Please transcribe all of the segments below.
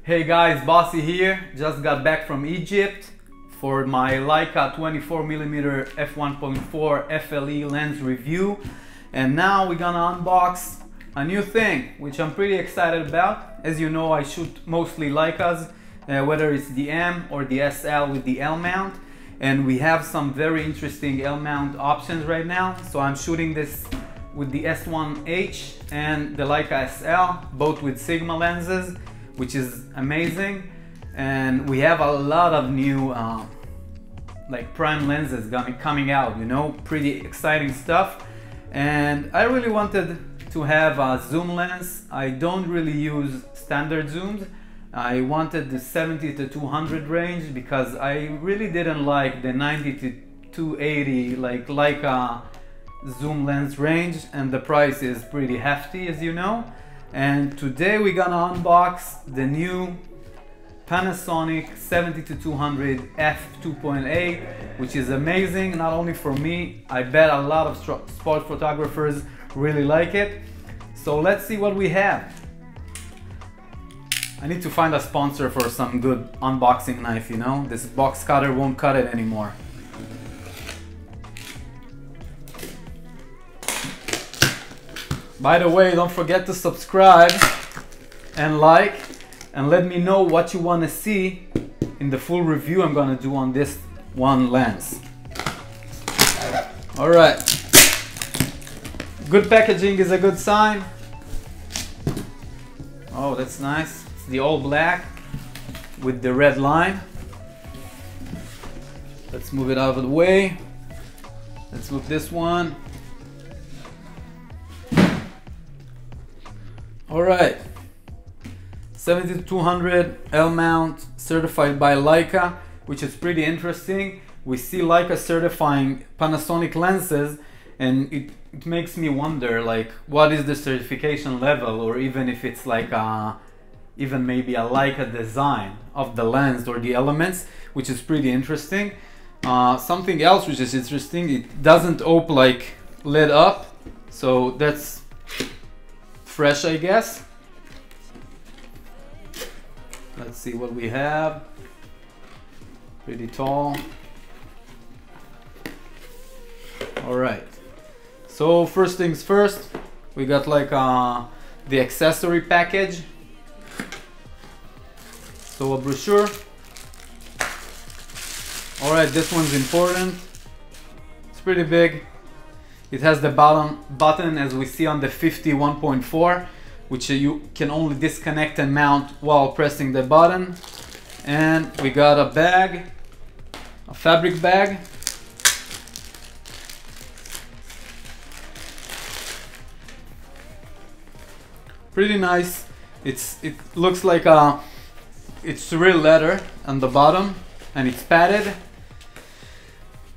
Hey guys, Bossy here. Just got back from Egypt for my Leica 24mm f1.4 FLE lens review, and now we're gonna unbox a new thing which I'm pretty excited about. As you know, I shoot mostly Leicas, whether it's the M or the SL with the L-mount, and we have some very interesting L-mount options right now. So I'm shooting this with the S1H and the Leica SL, both with Sigma lenses, which is amazing. And we have a lot of new like prime lenses coming out, you know, pretty exciting stuff. And I really wanted to have a zoom lens. I don't really use standard zooms. I wanted the 70 to 200 range because I really didn't like the 90 to 280 like Leica zoom lens range, and the price is pretty hefty, as you know. And today we're gonna unbox the new Panasonic 70 to 200 f2.8, which is amazing, not only for me, I bet a lot of sport photographers really like it. So let's see what we have. I need to find a sponsor for some good unboxing knife, you know? This box cutter won't cut it anymore. By the way, don't forget to subscribe and like, and let me know what you want to see in the full review I'm gonna do on this one lens. All right, good packaging is a good sign. Oh, that's nice. It's the all black with the red line. Let's move it out of the way. Let's move this one. All right, 70 to 200 L-mount certified by Leica, which is pretty interesting. We see Leica certifying Panasonic lenses, and it makes me wonder, like, what is the certification level, or even if it's like even maybe a Leica design of the lens or the elements, which is pretty interesting. Something else which is interesting, it doesn't open like lid up, so that's fresh, I guess. Let's see what we have. Pretty tall. All right, so first things first, we got like the accessory package. So a brochure. All right, this one's important. It's pretty big. It has the button as we see on the 51.4, which you can only disconnect and mount while pressing the button. And we got a bag, a fabric bag. Pretty nice. It looks like it's real leather on the bottom, and it's padded.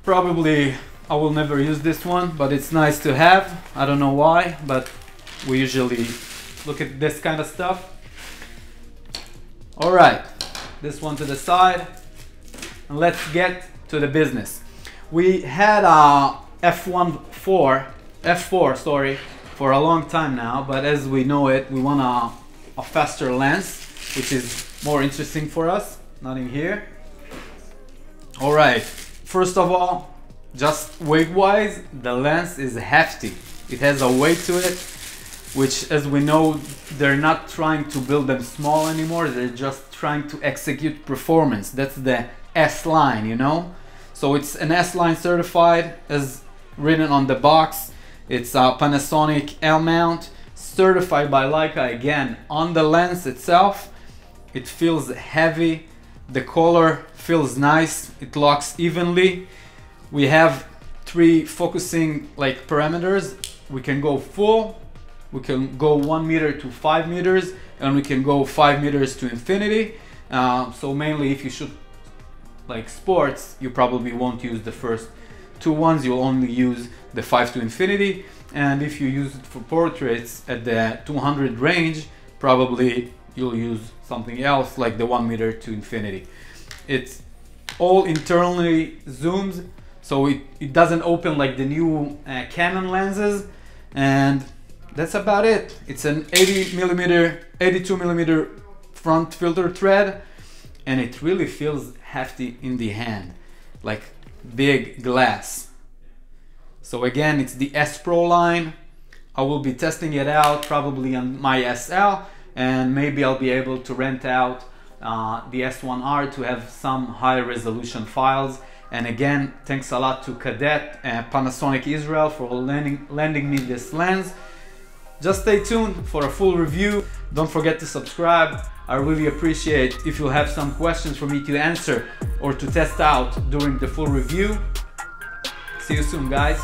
Probably I will never use this one, but it's nice to have. I don't know why, but we usually look at this kind of stuff. All right, this one to the side, and let's get to the business. We had a F4, sorry, for a long time now, but as we know it, we want a faster lens, which is more interesting for us. Nothing here. All right, first of all, just weight-wise, the lens is hefty. It has a weight to it, which, as we know, they're not trying to build them small anymore. They're just trying to execute performance. That's the S line, you know? So it's an S line certified, as written on the box. It's a Panasonic L-mount, certified by Leica again. On the lens itself, it feels heavy. The color feels nice. It locks evenly. We have 3 focusing like parameters. We can go full, we can go 1 meter to 5 meters, and we can go 5 meters to infinity. So mainly if you shoot like sports, you probably won't use the first 2 ones, you'll only use the 5 to infinity. And if you use it for portraits at the 200 range, probably you'll use something else like the 1 meter to infinity. It's all internally zoomed, so it doesn't open like the new Canon lenses, and that's about it. It's an 82 millimeter front filter thread, and it really feels hefty in the hand, like big glass. So again, it's the S Pro line. I will be testing it out probably on my SL, and maybe I'll be able to rent out the S1R to have some high resolution files. And again, thanks a lot to Cadet and Panasonic Israel for lending me this lens. Just stay tuned for a full review. Don't forget to subscribe. I really appreciate if you have some questions for me to answer or to test out during the full review. See you soon, guys.